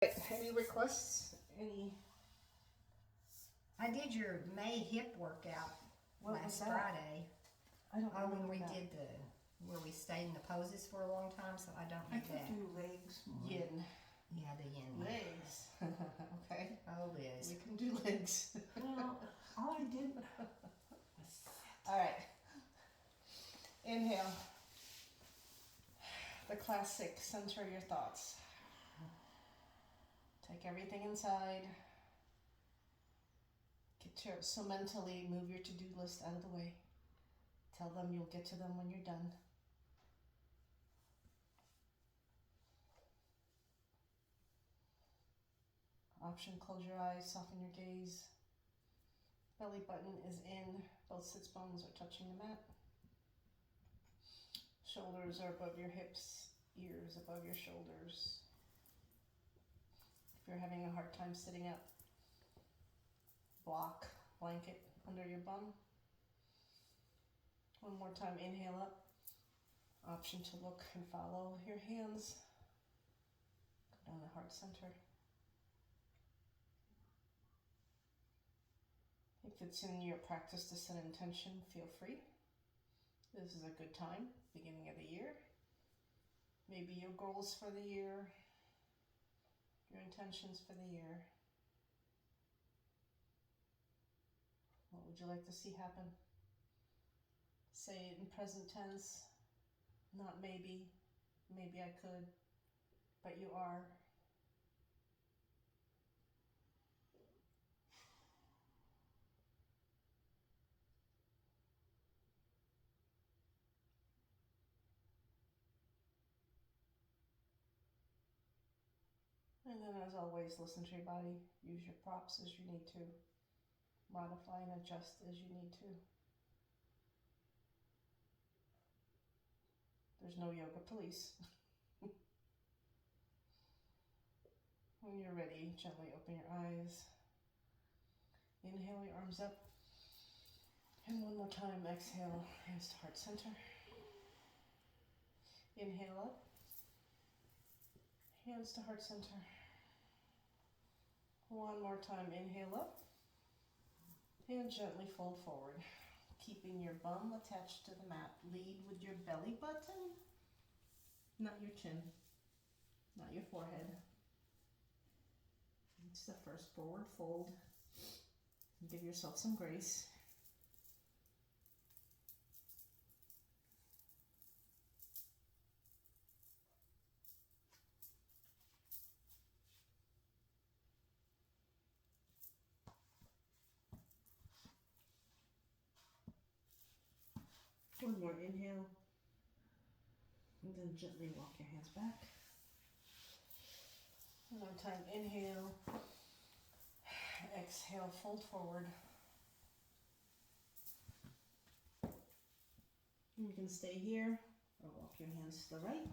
Any requests? Any? I did your May hip workout What was last that? Friday. I don't Oh, when remember we that. did where we stayed in the poses for a long time, so I don't I do could that. do legs. Yin. Yeah, the yin. Legs. Okay. Oh, Liz. We can do legs. Well, all I did was All right. Inhale. The classic, center your thoughts. Take everything inside. So mentally move your to-do list out of the way. Tell them you'll get to them when you're done. Option, close your eyes, soften your gaze. Belly button is in, both sits bones are touching the mat. Shoulders are above your hips, ears above your shoulders. If you're having a hard time sitting up, block, blanket under your bum. One more time, inhale up. Option to look and follow your hands. Go down the heart center. If it's in your practice to set an intention, feel free. This is a good time, beginning of the year. Maybe your goals for the year, your intentions for the year. What would you like to see happen? Say it in present tense, not maybe, maybe I could, but you are. And then as always, listen to your body. Use your props as you need to. Modify and adjust as you need to. There's no yoga police. When you're ready, gently open your eyes. Inhale your arms up. And one more time, exhale, hands to heart center. Inhale up. Hands to heart center. One more time, inhale up. And gently fold forward. Keeping your bum attached to the mat. Lead with your belly button, not your chin, not your forehead. It's the first forward fold. Give yourself some grace. One more inhale, and then gently walk your hands back. One more time, inhale, exhale, fold forward. You can stay here or walk your hands to the right.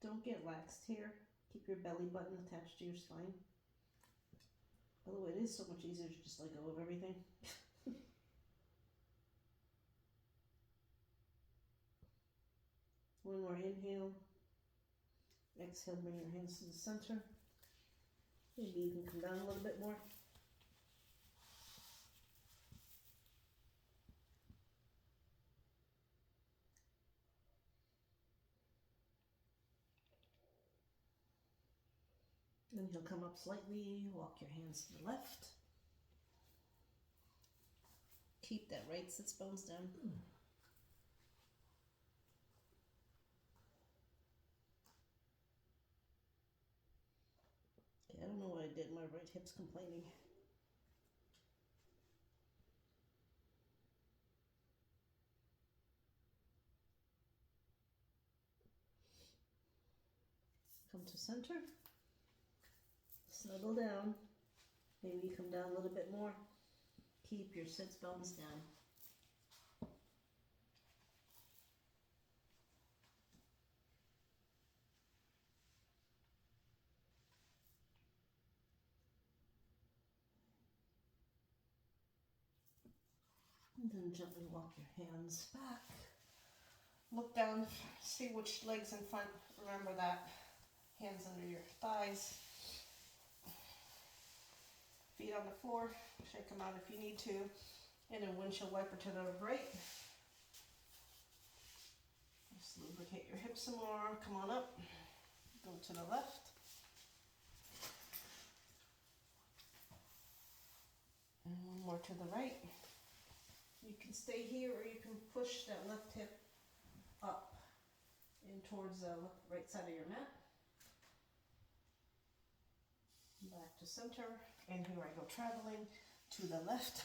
Don't get laxed here. Keep your belly button attached to your spine. By the way, it is so much easier to just let go of everything. One more inhale. Exhale, bring your hands to the center. Maybe you can come down a little bit more. Then you'll come up slightly, walk your hands to the left. Keep that right sits bones down. Okay, I don't know what I did, my right hip's complaining. Come to center. Snuggle down. Maybe you come down a little bit more. Keep your sits bones down. And then gently walk your hands back. Look down, see which leg's in front. Remember that. Hands under your thighs. Feet on the floor. Shake them out if you need to. And then windshield wiper to the right. Just lubricate your hips some more. Come on up. Go to the left. And one more to the right. You can stay here or you can push that left hip up and towards the right side of your mat. Back to center. And here I go traveling to the left.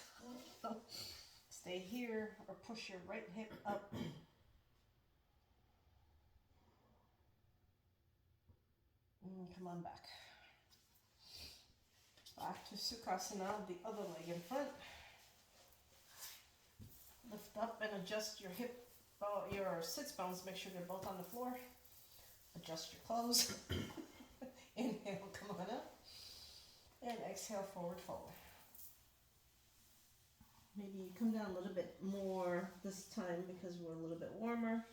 Stay here or push your right hip up. And come on back. Back to Sukhasana, the other leg in front. Lift up and adjust your your sits bones. Make sure they're both on the floor. Adjust your clothes. Inhale, come on up. And exhale, forward fold. Maybe you come down a little bit more this time because we're a little bit warmer.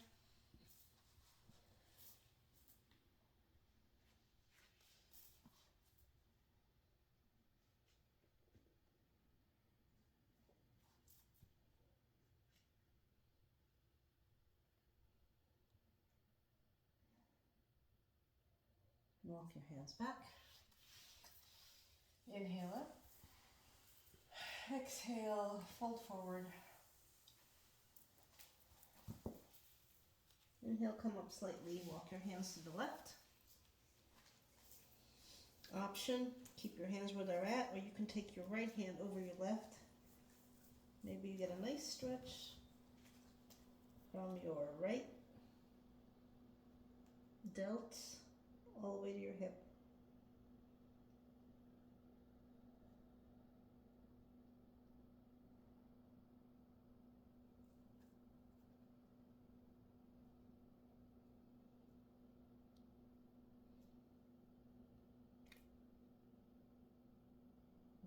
Walk your hands back. Inhale up. Exhale, fold forward. Inhale, come up slightly. Walk your hands to the left. Option, keep your hands where they're at, or you can take your right hand over your left. Maybe you get a nice stretch from your right delt all the way to your hip.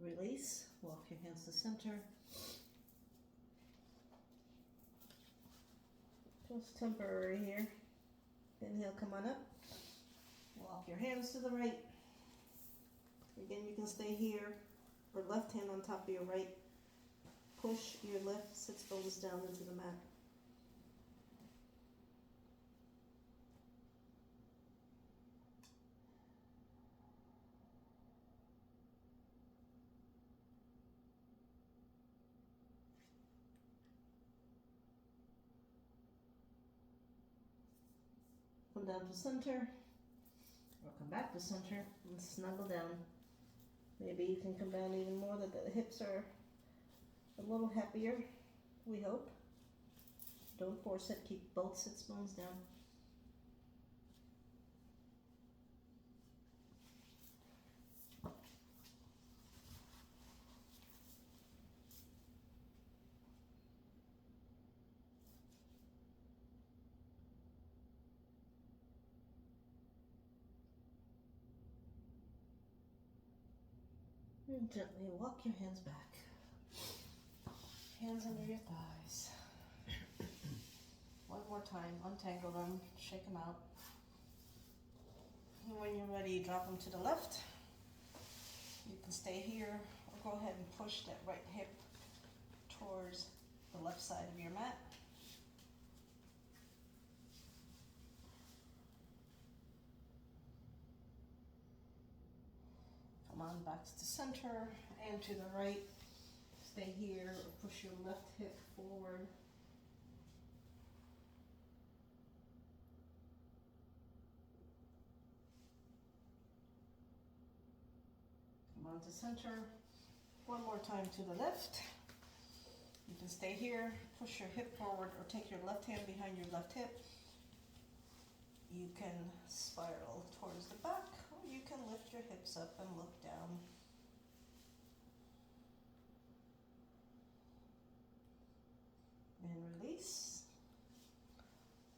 Release, walk your hands to center. Just temporary here. Inhale, come on up. Walk your hands to the right. Again, you can stay here or left hand on top of your right. Push your left sits bones down into the mat. Come down to center, or come back to center and snuggle down. Maybe you can come down even more, that the hips are a little happier, we hope. Don't force it, keep both sits bones down. And gently walk your hands back. Hands under your thighs. One more time, untangle them, shake them out. And when you're ready, drop them to the left. You can stay here or go ahead and push that right hip towards the left side of your mat. Come on back to center and to the right. Stay here or push your left hip forward. Come on to center. One more time to the left. You can stay here, push your hip forward, or take your left hand behind your left hip. You can spiral towards the back, or you can lift your hips up and look down. And release.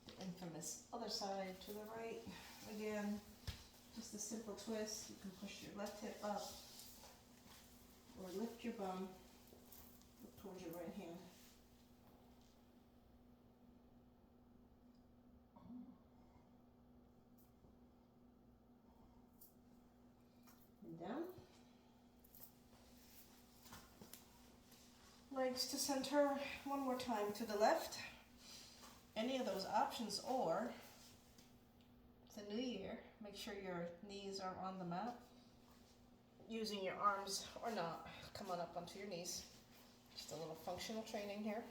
The infamous other side to the right. Again, just a simple twist. You can push your left hip up, or lift your bum, look towards your right hand. down. Legs to center. One more time to the left. Any of those options, or it's a new year, make sure your knees are on the mat. Using your arms or not, come on up onto your knees. Just a little functional training here.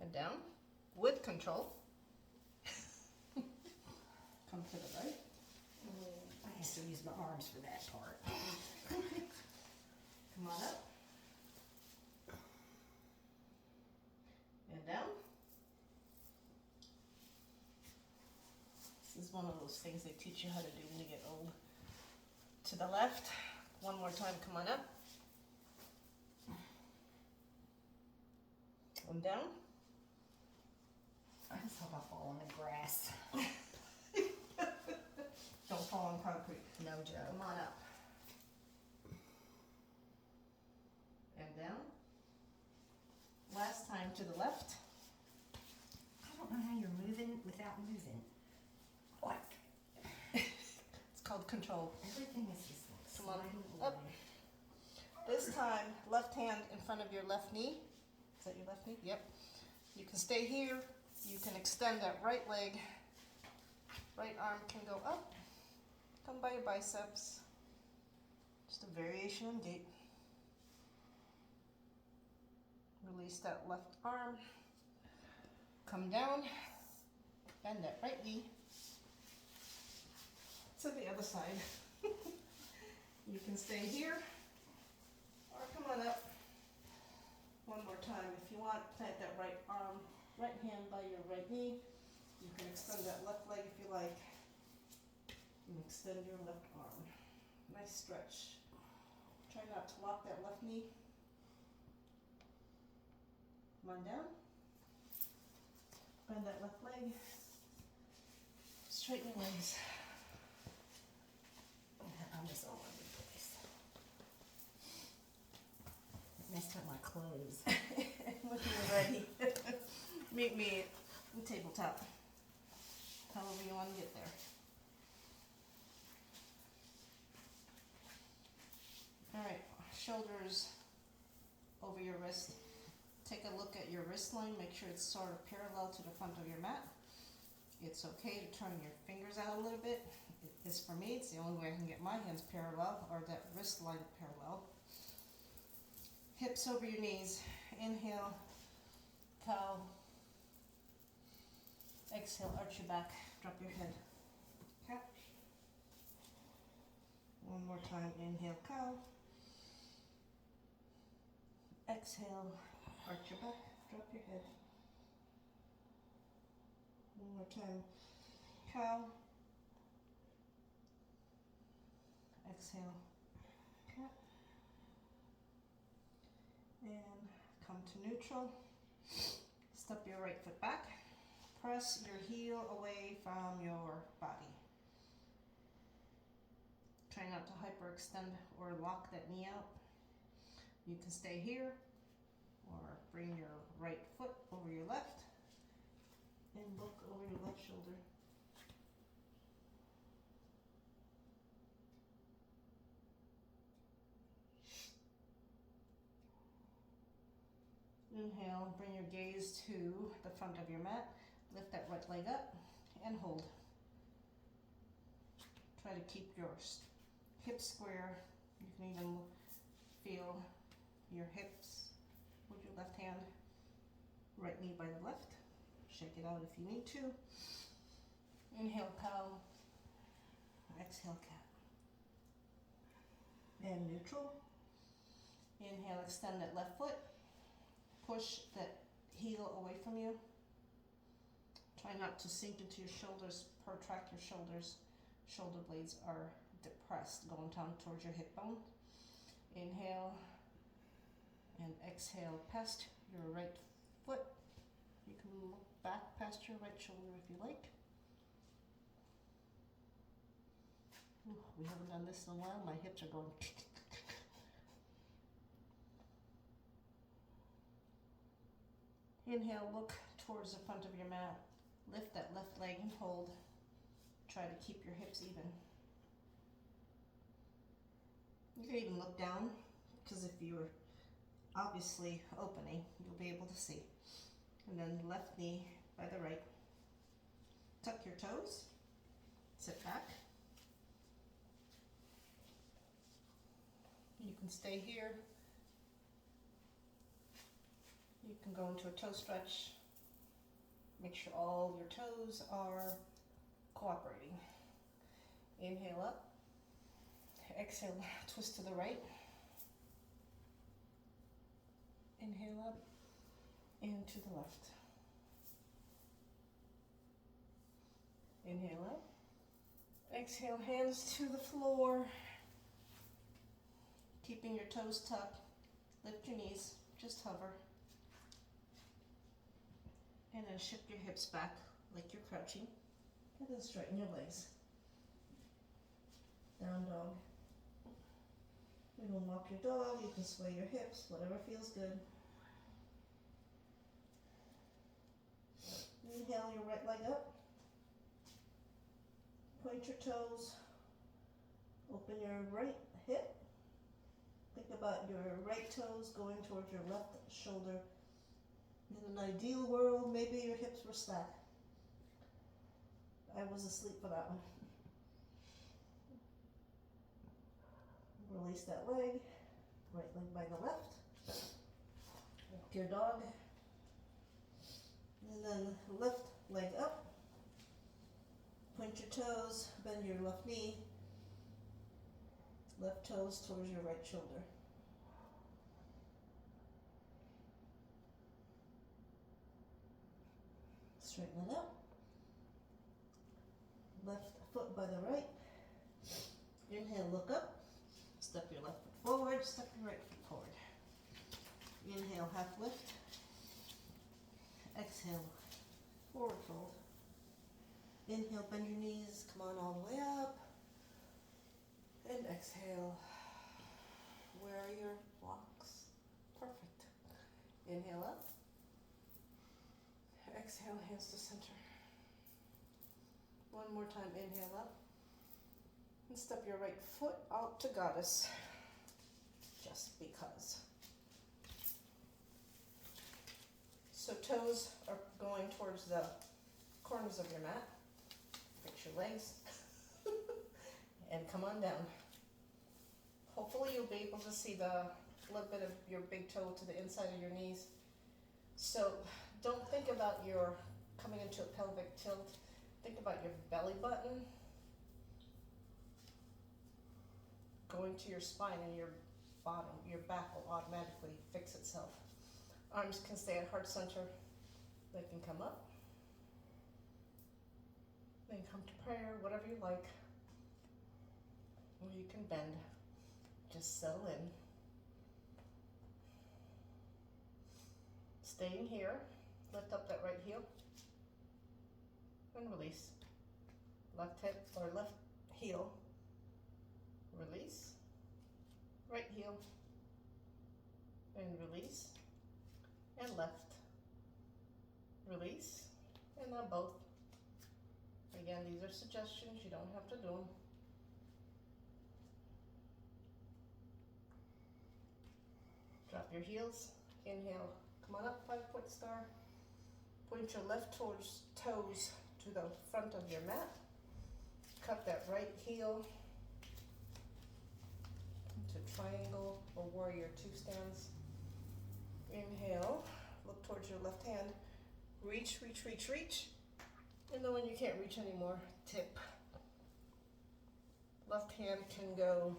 And down with control. Come to the right. I have to use my arms for that part. Come on up. And down. This is one of those things they teach you how to do when you get old. To the left. One more time, come on up. And down. I just hope I fall on the grass. Don't fall on concrete. No joke. Come on up. And down. Last time to the left. I don't know how you're moving without moving. Like, It's called control. everything is just like Come on, sliding up. away. This time, left hand in front of your left knee. Is that your left knee? Yep. You can stay here. You can extend that right leg. Right arm can go up. Come by your biceps. Just a variation in gait. Release that left arm. Come down. Bend that right knee. To the other side. You can stay here. Or come on up. One more time. If you want, plant that right arm, right hand by your right knee. You can extend that left leg if you like. And extend your left arm. Nice stretch. Try not to lock that left knee. Come on down. Bend that left leg. Straighten your legs. I'm just all over the place. It messed up my clothes. When you're ready, meet me at the tabletop. However you want to get there. Alright, shoulders over your wrist. Take a look at your wrist line, make sure it's sort of parallel to the front of your mat. It's okay to turn your fingers out a little bit. It is for me, it's the only way I can get my hands parallel, or that wrist line parallel. Hips over your knees. Inhale, cow. Exhale, arch your back, drop your head. Cat. One more time, inhale, cow. Exhale, arch your back, drop your head. One more time, cow. Exhale, cat. And come to neutral. Step your right foot back. Press your heel away from your body. Try not to hyperextend or lock that knee out. You can stay here or bring your right foot over your left and look over your left shoulder. Inhale, bring your gaze to the front of your mat. Lift that right leg up and hold. Try to keep your hips square. You can even feel your hips with your left hand. Right knee by the left. Shake it out if you need to. Inhale, cow. Exhale, cat. And neutral. Inhale, extend that left foot. Push that heel away from you. Try not to sink into your shoulders, protract your shoulders. Shoulder blades are depressed, going down towards your hip bone. Inhale and exhale past your right foot. You can look back past your right shoulder if you like. Ooh, we haven't done this in a while. My hips are going. Inhale, look towards the front of your mat. Lift that left leg and hold. Try to keep your hips even. You can even look down, because if you're obviously opening, you'll be able to see. And then left knee by the right. Tuck your toes, sit back. You can stay here. You can go into a toe stretch. Make sure all your toes are cooperating. Inhale up. Exhale, twist to the right. Inhale up and to the left. Inhale up. Exhale, hands to the floor. Keeping your toes tucked. Lift your knees, just hover. And then shift your hips back like you're crouching. And then straighten your legs. Down dog. You can walk your dog, you can sway your hips, whatever feels good. Inhale your right leg up. Point your toes. Open your right hip. Think about your right toes going towards your left shoulder. In an ideal world, maybe your hips were stacked. I was asleep for that one. Release that leg. Right leg by the left. Walk your dog. And then left leg up. Point your toes, bend your left knee. Left toes towards your right shoulder. Straighten it up. Left foot by the right. Inhale, look up. Step your left foot forward, step your right foot forward. Inhale, half lift. Exhale, forward fold. Inhale, bend your knees, come on all the way up. And exhale. Where are your blocks? Perfect. Inhale up. Exhale, hands to center. One more time, inhale up. And step your right foot out to goddess. Just because. So toes are going towards the corners of your mat. Fix your legs. And come on down. Hopefully you'll be able to see the little bit of your big toe to the inside of your knees. So don't think about your coming into a pelvic tilt. Think about your belly button going to your spine, and your bottom, your back will automatically fix itself. Arms can stay at heart center. They can come up. They can come to prayer, whatever you like. Or you can bend. Just settle in. Staying here. Lift up that right heel. And release. Left hip or left heel. Release. Right heel. And release. And left. Release. And now both. Again, these are suggestions. You don't have to do them. Drop your heels. Inhale. Come on up, 5-point star. Point your left toes to the front of your mat. Cut that right heel into triangle or warrior 2 stance. Inhale. Look towards your left hand. Reach, reach, reach, reach. And then when you can't reach anymore, tip. Left hand can go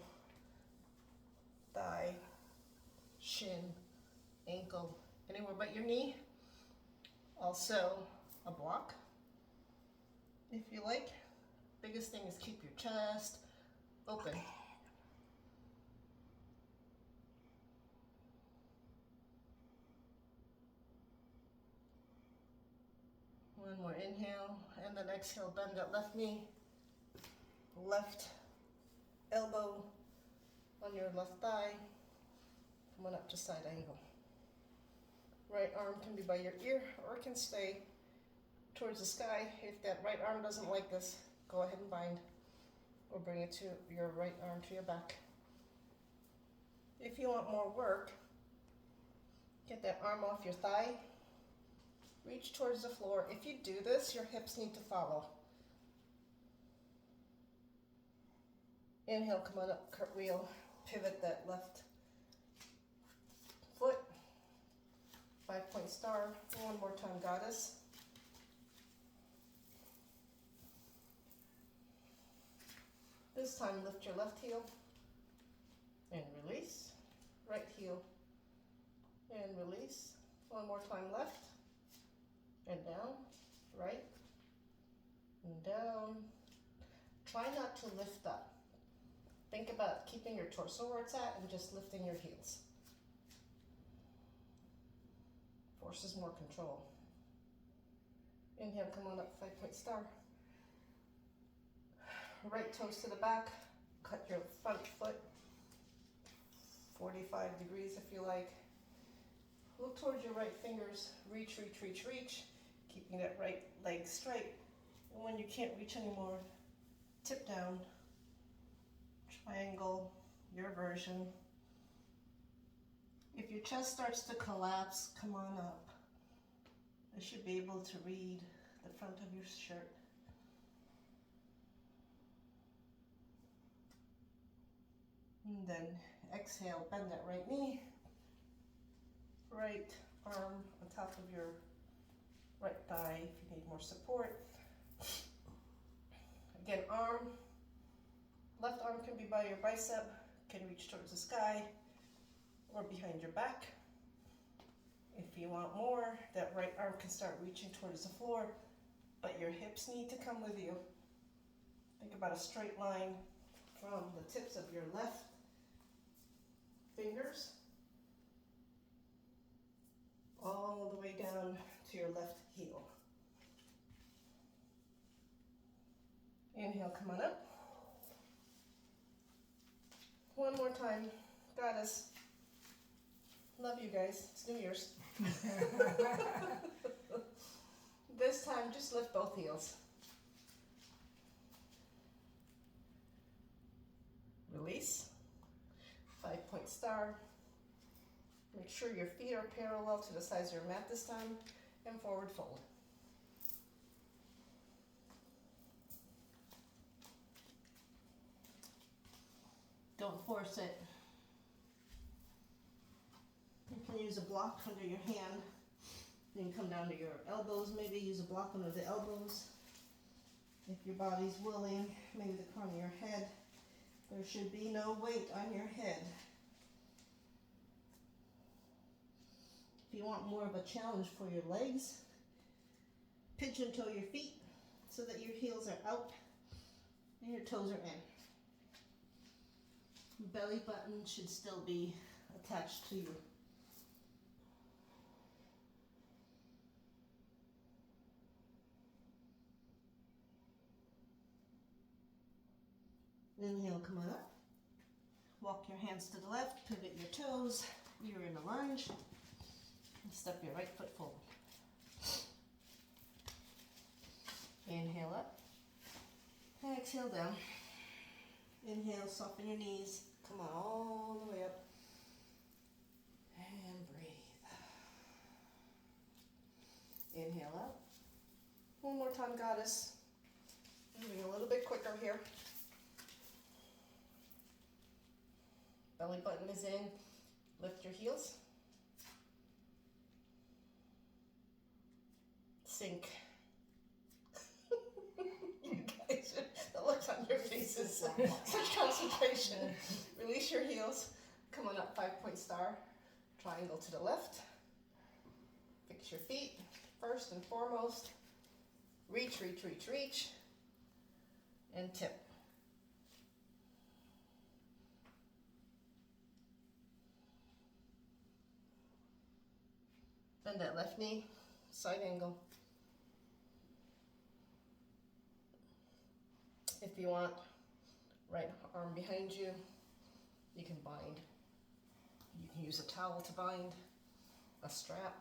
thigh, shin, ankle, anywhere but your knee. Also a block, if you like. Biggest thing is keep your chest open. One more inhale, and then exhale, bend that left knee. Left elbow on your left thigh. Come on up to side angle. Right arm can be by your ear, or it can stay towards the sky. If that right arm doesn't like this, go ahead and bind. Or bring it to your right arm to your back. If you want more work, get that arm off your thigh. Reach towards the floor. If you do this, your hips need to follow. Inhale, come on up, cartwheel, pivot that left foot. 5-point star. One more time, goddess. This time, lift your left heel and release. Right heel and release. One more time, left and down, right and down. Try not to lift up. Think about keeping your torso where it's at and just lifting your heels. Forces more control. Inhale, come on up, 5-point star. Right toes to the back. Cut your front foot 45 degrees if you like. Look towards your right fingers. Reach, reach, reach, reach. Keeping that right leg straight. And when you can't reach anymore, tip down. Triangle, your version. If your chest starts to collapse, come on up. I should be able to read the front of your shirt. And then exhale, bend that right knee. Right arm on top of your right thigh if you need more support. Again, arm. Left arm can be by your bicep, can reach towards the sky or behind your back. If you want more, that right arm can start reaching towards the floor, but your hips need to come with you. Think about a straight line from the tips of your left fingers all the way down to your left heel. Inhale, come on up. One more time, goddess. Love you guys, it's New Year's. This time, just lift both heels. Release. 5-point star. Make sure your feet are parallel to the sides of your mat this time, and forward fold. Don't force it. You can use a block under your hand. Then come down to your elbows, maybe use a block under the elbows. If your body's willing, maybe the crown of your head. There should be no weight on your head. If you want more of a challenge for your legs, pigeon toe your feet so that your heels are out and your toes are in. Belly button should still be attached to you. Inhale, come on up. Walk your hands to the left, pivot your toes. You're in a lunge. Step your right foot forward. Inhale up. Exhale down. Inhale, soften your knees. Come on, all the way up. And breathe. Inhale up. One more time, goddess. Moving a little bit quicker here. Belly button is in. Lift your heels. Sink. You guys, the looks on your faces, such concentration. Release your heels. Come on up, 5-point star. Triangle to the left. Fix your feet, first and foremost. Reach, reach, reach, reach. And tip. Bend that left knee, side angle. If you want, right arm behind you, you can bind. You can use a towel to bind, a strap.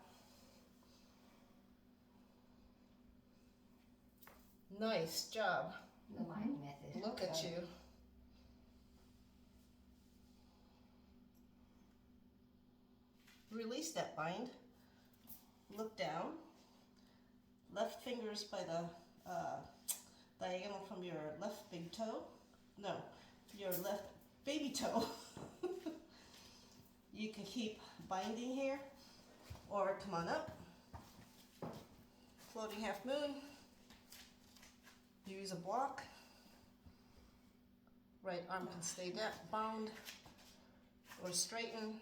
Nice job. the Lyon method. Look at So, you. Release that bind. Look down. Left fingers by the diagonal from your left big toe. No, your left baby toe. You can keep binding here, or come on up. Floating half moon. Use a block. Right arm can stay bound or straightened.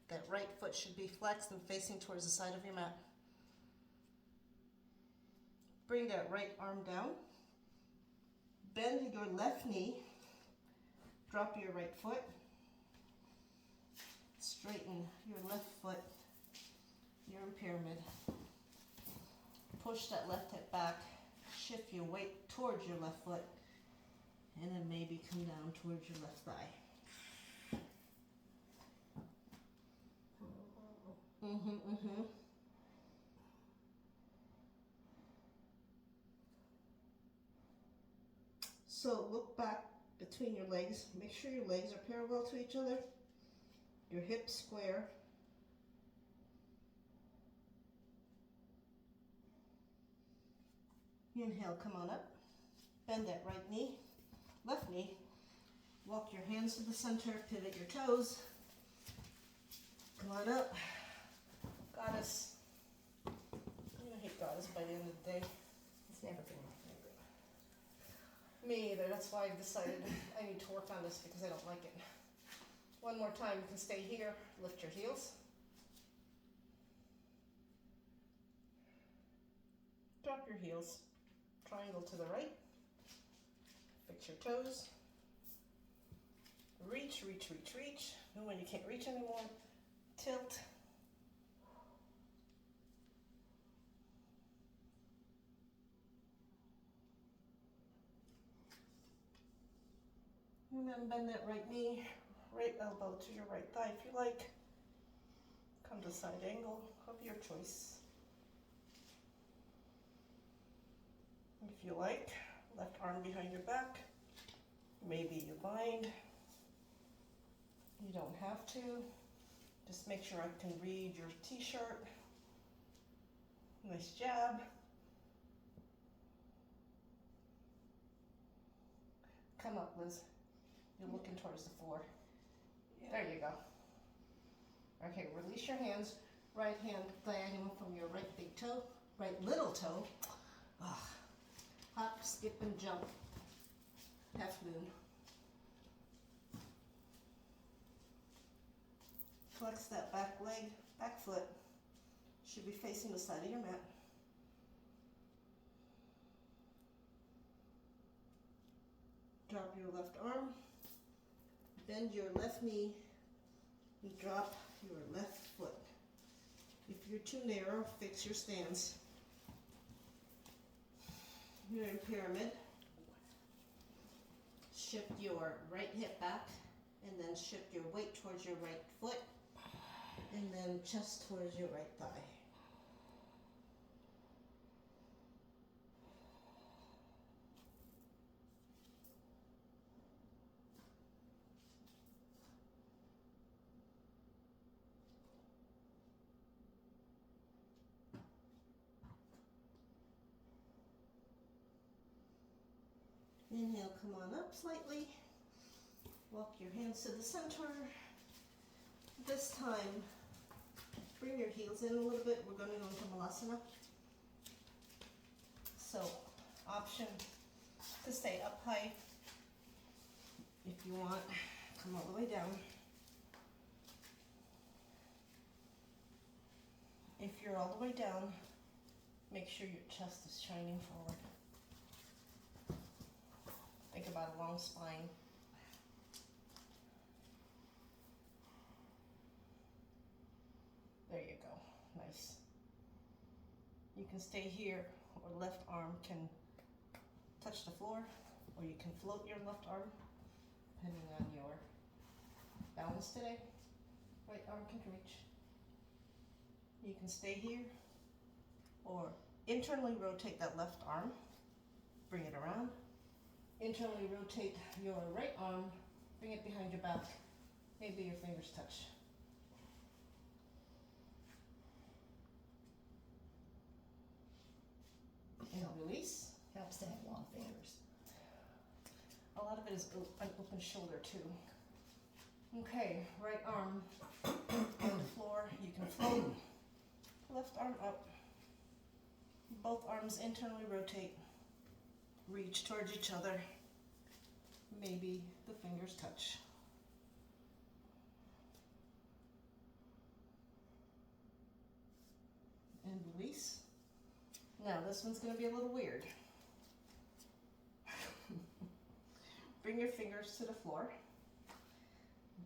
That right foot should be flexed and facing towards the side of your mat. Bring that right arm down. Bend your left knee. Drop your right foot. Straighten your left foot. You're in pyramid. Push that left hip back. Shift your weight towards your left foot. And then maybe come down towards your left thigh. So look back between your legs. Make sure your legs are parallel to each other. Your hips square. Inhale, come on up. Bend that right knee, left knee. Walk your hands to the center, pivot your toes. Come on up. Goddess. I'm gonna hate goddess by the end of the day. it's never been Me either. That's why I've decided I need to work on this because I don't like it. One more time. You can stay here. Lift your heels. Drop your heels. Triangle to the right. Fix your toes. Reach, reach, reach, reach. And when you can't reach anymore, tilt. And then bend that right knee, right elbow to your right thigh if you like. Come to side angle of your choice. If you like, left arm behind your back. Maybe you bind. You don't have to. Just make sure I can read your t-shirt. Nice jab. Come up, Liz. You're looking towards the floor. There you go. Okay, release your hands. Right hand diagonal from your right big toe, right little toe. Hop, skip, and jump. Half moon. Flex that back leg, back foot. Should be facing the side of your mat. Drop your left arm. Bend your left knee. And drop your left foot. If you're too narrow, fix your stance. You're in pyramid. Shift your right hip back and then shift your weight towards your right foot and then chest towards your right thigh. Inhale, come on up slightly. Walk your hands to the center. This time, bring your heels in a little bit. We're going to go into Malasana. So, option to stay up high. If you want, come all the way down. If you're all the way down, make sure your chest is shining forward. Think about a long spine. There you go. Nice. You can stay here, or left arm can touch the floor, or you can float your left arm, depending on your balance today. Right arm can reach. You can stay here, or internally rotate that left arm, bring it around, Internally rotate your right arm, bring it behind your back. Maybe your fingers touch. And release. Helps to have long fingers. A lot of it is an open shoulder too. Okay, right arm on the floor. You can float. Left arm up. Both arms internally rotate. Reach towards each other. Maybe the fingers touch. And release. Now this one's going to be a little weird. Bring your fingers to the floor.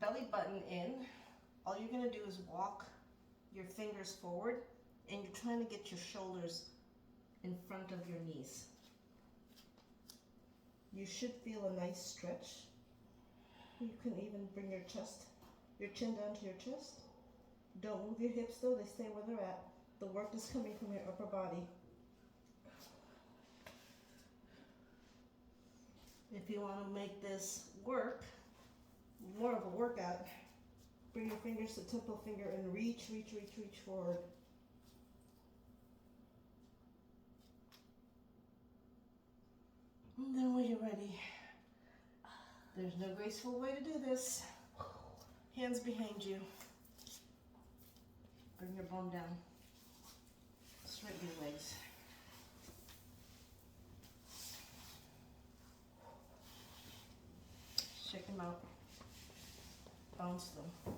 Belly button in. All you're going to do is walk your fingers forward, and you're trying to get your shoulders in front of your knees. You should feel a nice stretch. You can even bring your chin down to your chest. Don't move your hips though, they stay where they're at. The work is coming from your upper body. If you want to make this work, more of a workout, bring your fingers to temple finger and reach forward. And then when you're ready, there's no graceful way to do this. Hands behind you. Bring your bum down. Straighten your legs. Shake them out. Bounce them.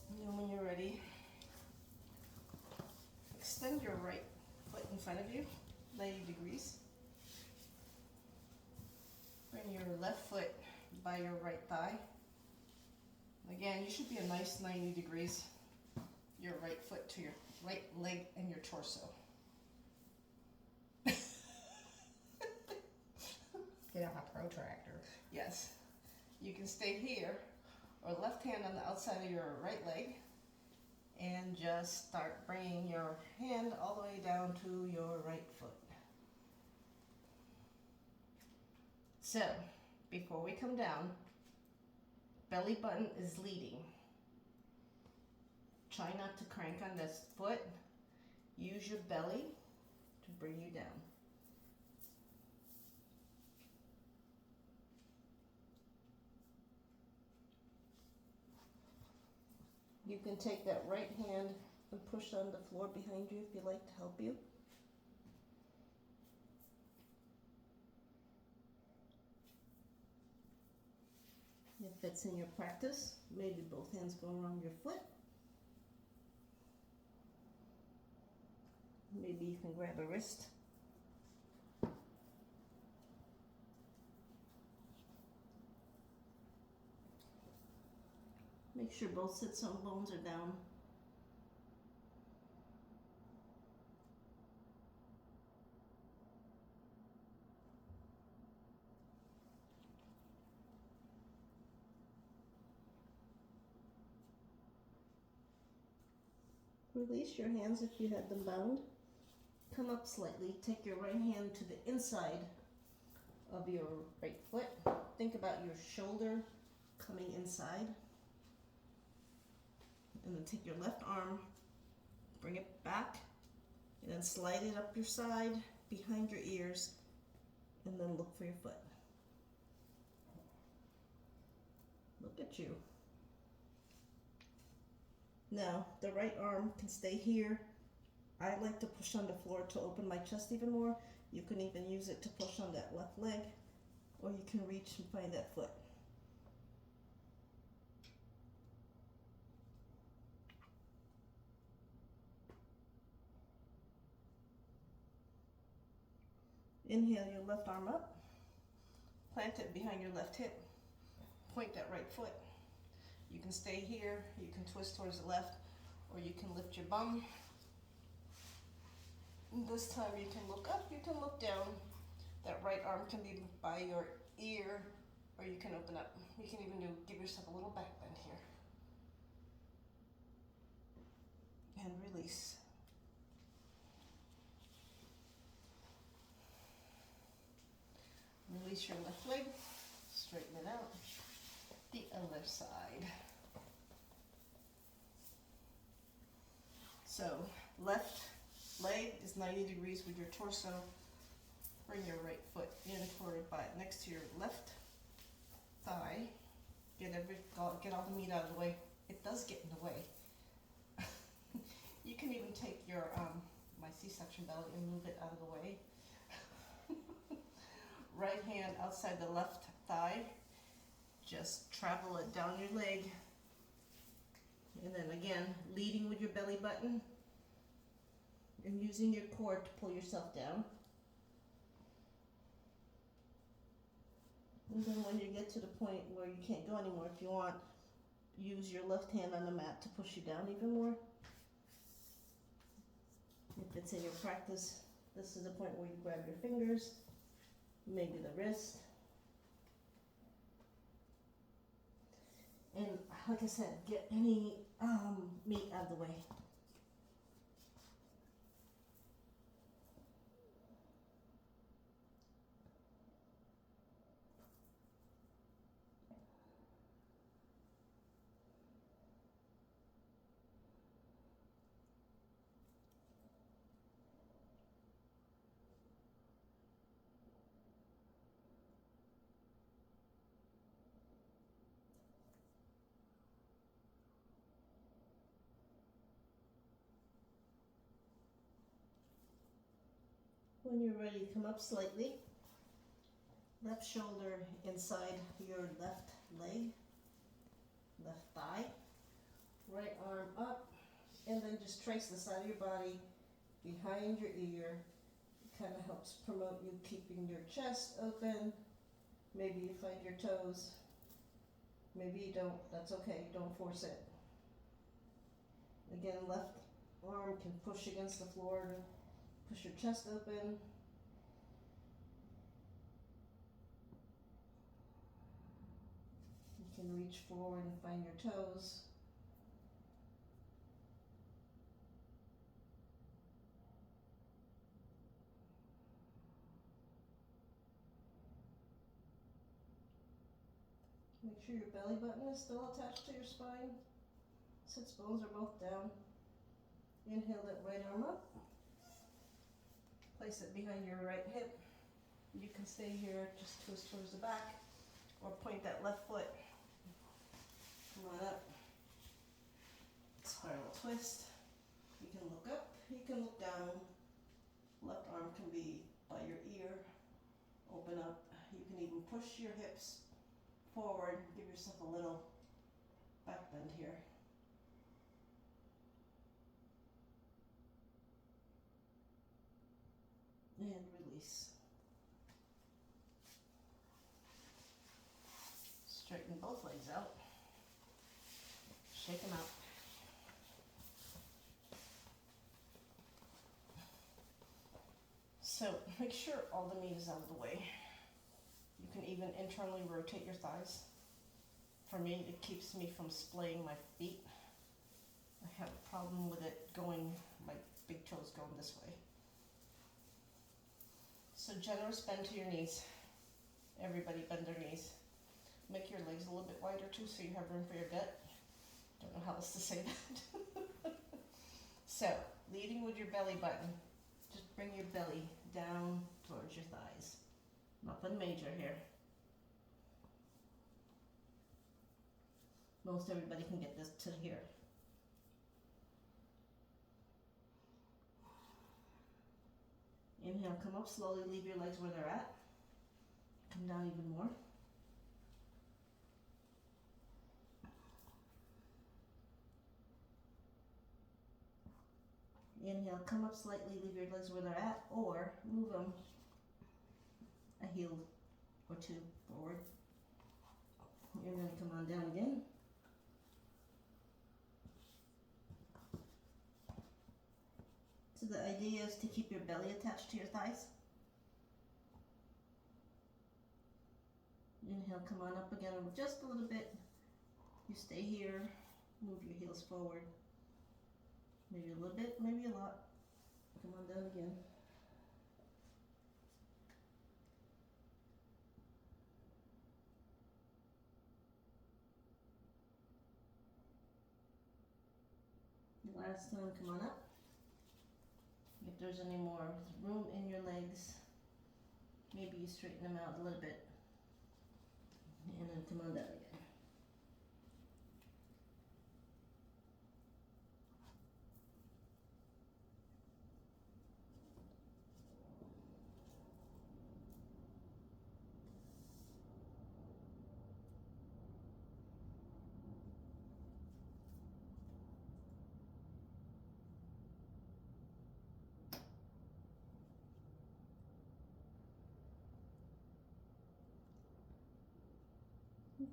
And then when you're ready, extend your right foot in front of you, 90 degrees. Bring your left foot by your right thigh. Again, you should be a nice 90 degrees. Your right foot to your right leg and your torso. Get out my protractor. Yes. You can stay here, or left hand on the outside of your right leg, and just start bringing your hand all the way down to your right foot. So, before we come down, belly button is leading. Try not to crank on this foot. Use your belly to bring you down. You can take that right hand and push on the floor behind you if you'd like to help you. If it's in your practice, maybe both hands go around your foot. Maybe you can grab a wrist. Make sure both sits on bones are down. Release your hands if you had them bound. Come up slightly. Take your right hand to the inside of your right foot. Think about your shoulder coming inside. And then take your left arm, bring it back, and then slide it up your side, behind your ears, and then look for your foot. Look at you. Now, the right arm can stay here. I like to push on the floor to open my chest even more. You can even use it to push on that left leg, or you can reach and find that foot. Inhale your left arm up, plant it behind your left hip, point that right foot. You can stay here, you can twist towards the left, or you can lift your bum. And this time you can look up, you can look down. That right arm can be by your ear, or you can open up. You can even give yourself a little back bend here. And release. release your left leg, straighten it out. The other side. So, left leg is 90 degrees with your torso. Bring your right foot in toward your butt next to your left thigh. Get all the meat out of the way. It does get in the way. You can even take your my C-section belly and move it out of the way. Right hand outside the left thigh. Just travel it down your leg. And then again, leading with your belly button and using your core to pull yourself down. And then when you get to the point where you can't go anymore, if you want, use your left hand on the mat to push you down even more. If it's in your practice, this is the point where you grab your fingers, maybe the wrist. And like I said, get any meat out of the way. When you're ready, come up slightly. Left shoulder inside your left leg, left thigh. Right arm up, and then just trace the side of your body behind your ear. It kind of helps promote you keeping your chest open. Maybe you find your toes. Maybe you don't. That's okay. Don't force it. Again, left arm can push against the floor to push your chest open. You can reach forward and find your toes. Make sure your belly button is still attached to your spine. Sits bones are both down. Inhale that right arm up. Place it behind your right hip. You can stay here, just twist towards the back, or point that left foot. Come on up. Spiral twist. You can look up, you can look down. Left arm can be by your ear. Open up. You can even push your hips forward. Give yourself a little back bend here. And release. Straighten both legs out. Shake them out. So make sure all the meat is out of the way. You can even internally rotate your thighs. For me, it keeps me from splaying my feet. I have a problem with it going, my big toes going this way. So generous bend to your knees. Everybody bend their knees. Make your legs a little bit wider too so you have room for your gut. Don't know how else to say that. So, leading with your belly button. Just bring your belly down towards your thighs. Nothing major here. Most everybody can get this to here. Inhale, come up slowly, leave your legs where they're at. Come down even more. Inhale, come up slightly, leave your legs where they're at, or move them a heel or two forward. You're going to come on down again. So the idea is to keep your belly attached to your thighs. Inhale, come on up again just a little bit. You stay here, move your heels forward. Maybe a little bit, maybe a lot. Come on down again. last time, come on up. If there's any more room in your legs, maybe you straighten them out a little bit. And then come on down again.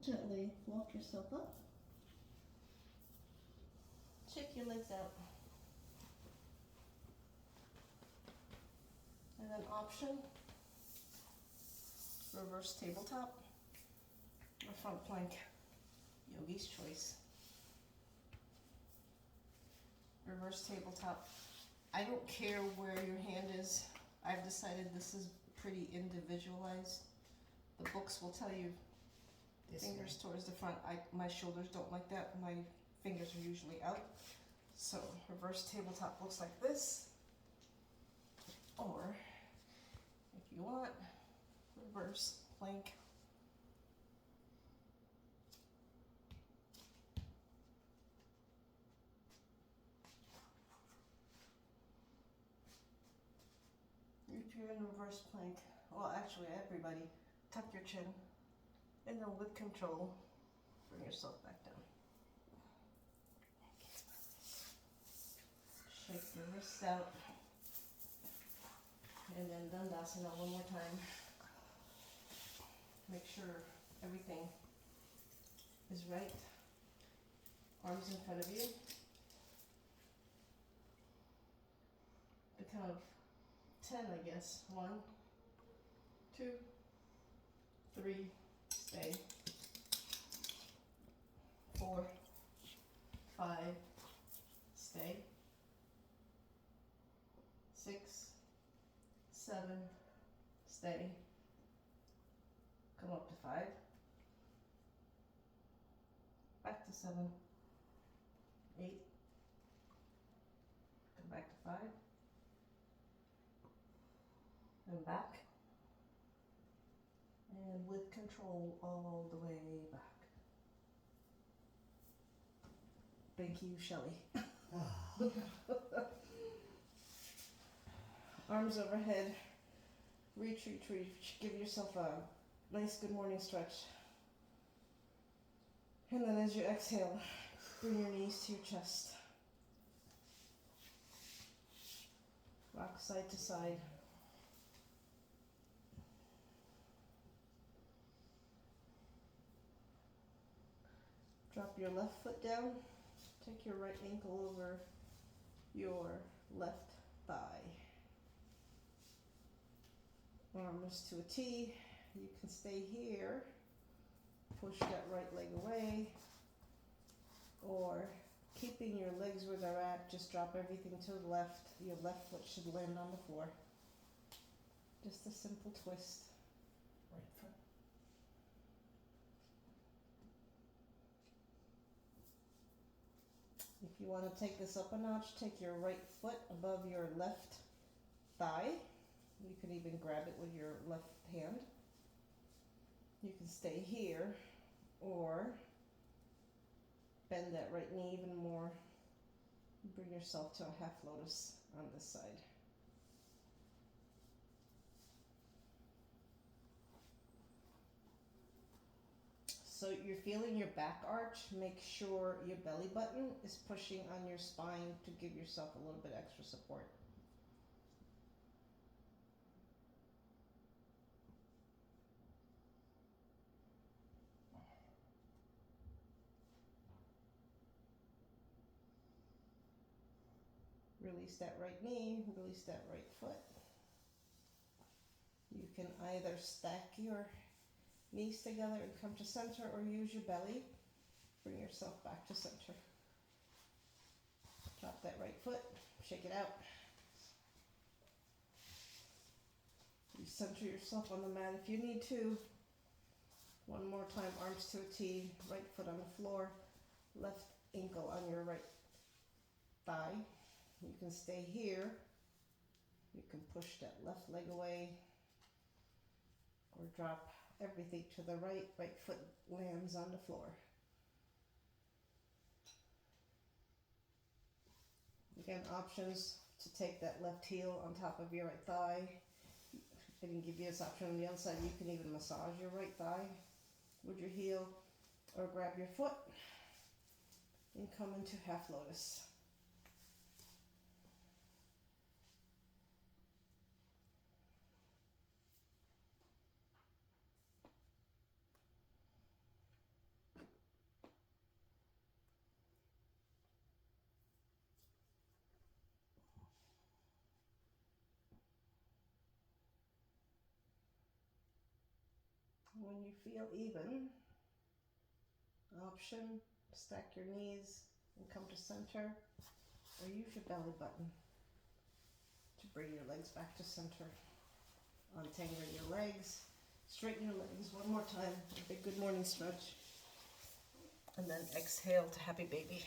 Gently walk yourself up. Check your legs out. And then option, reverse tabletop or front plank, yogi's choice. Reverse tabletop. I don't care where your hand is. I've decided this is pretty individualized. The books will tell you This fingers towards the front. My shoulders don't like that. My fingers are usually out. So reverse tabletop looks like this. Or if you want, reverse plank. If you're in reverse plank, well actually everybody, tuck your chin. And then with control, bring yourself back down. Shake your wrists out. And then Dandasana one more time. Make sure everything is right. Arms in front of you. The count of 10, I guess. 1, 2, 3. Stay. 4, 5, stay. 6, 7, stay. Come up to 5. Back to 7. 8. Come back to 5. And back. And with control all the way back. Thank you, Shelley. Arms overhead. Reach, reach, reach. Give yourself a nice good morning stretch. And then as you exhale, bring your knees to your chest. Rock side to side. Drop your left foot down. Take your right ankle over your left thigh. Arms to a T. You can stay here. Push that right leg away. Or keeping your legs where they're at, just drop everything to the left. Your left foot should land on the floor. Just a simple twist. Right foot. If you want to take this up a notch, take your right foot above your left thigh. You can even grab it with your left hand. You can stay here or bend that right knee even more. Bring yourself to a half lotus on this side. So you're feeling your back arch. Make sure your belly button is pushing on your spine to give yourself a little bit extra support. Release that right knee, release that right foot. You can either stack your knees together and come to center or use your belly. Bring yourself back to center. Drop that right foot, shake it out. You center yourself on the mat if you need to. One more time, arms to a T, right foot on the floor, left ankle on your right thigh. You can stay here. You can push that left leg away or drop everything to the right. Right foot lands on the floor. Again, options to take that left heel on top of your right thigh. I can give you this option on the other side. You can even massage your right thigh with your heel or grab your foot and come into half lotus. When you feel even, option, stack your knees and come to center, or use your belly button to bring your legs back to center. Untangle your legs, straighten your legs one more time, a big good morning stretch, and then exhale to happy baby.